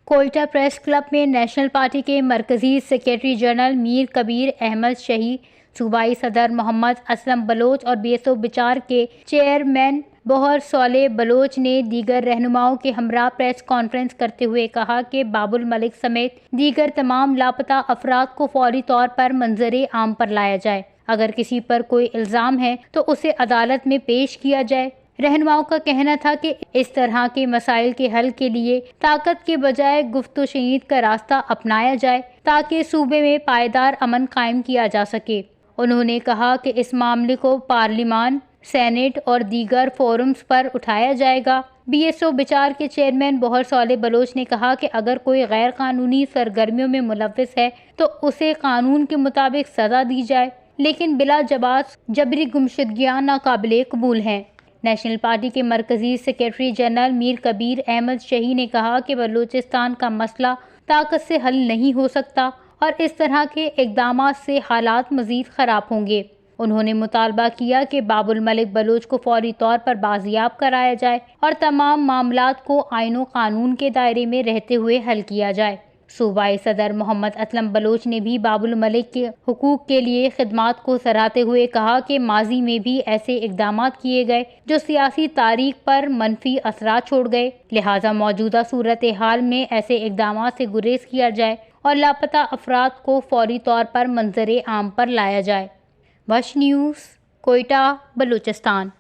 Quetta press club में national party के मरकजी सेक्रेटरी जनरल मीर कबीर अहमद शही, सूबाई सदर मोहम्मद असलम बलोच और बीएसओ बिचार के चेयरमैन बहर सोले बलोच ने दीगर रहनुमाओं के हमरा प्रेस कॉन्फ्रेंस करते हुए कहा कि बाबुल मलिक समेत दीगर तमाम लापता अफराद को फौरी तौर पर मंजरे आम पर लाया जाए। अगर किसी पर कोई इल्ज़ाम है तो उसे अदालत में पेश किया जाए। रहनुमाओं का कहना था कि इस तरह के मसाइल के हल के लिए ताकत के बजाय गुफ्तो शहीद का रास्ता अपनाया जाए ताकि सूबे में पायदार अमन कायम किया जा सके। उन्होंने कहा कि इस मामले को पार्लिमान, सेनेट और दीगर फोरम्स पर उठाया जाएगा। बीएसओ बिचार के चेयरमैन बहर सोले बलोच ने कहा कि अगर कोई गैर कानूनी सरगर्मियों में मुलव्विस है तो उसे कानून के मुताबिक सजा दी जाए, लेकिन बिला जवाब जबरी गुमशुदगियां नाकाबिले कबूल हैं। नेशनल पार्टी के मरकजी सेक्रेटरी जनरल मीर कबीर अहमद शही ने कहा कि बलूचिस्तान का मसला ताकत से हल नहीं हो सकता और इस तरह के इकदाम से हालात मजीद खराब होंगे। उन्होंने मुतालबा किया कि बाबुल मलिक बलोच को फौरी तौर पर बाजियाब कराया जाए और तमाम मामलात को आईन व कानून के दायरे में रहते हुए हल किया जाए। सूबाई सदर मोहम्मद असलम बलोच ने भी बाबुल मलिक के हुकूक के लिए खिदमात को सराहते हुए कहा कि माजी में भी ऐसे इकदाम किए गए जो सियासी तारीख पर मनफी असरात छोड़ गए, लिहाजा मौजूदा सूरत हाल में ऐसे इकदाम से गुरेज किया जाए और लापता अफराद को फौरी तौर पर मंजरे आम पर लाया जाए। वश न्यूज़, कोयटा, बलूचिस्तान।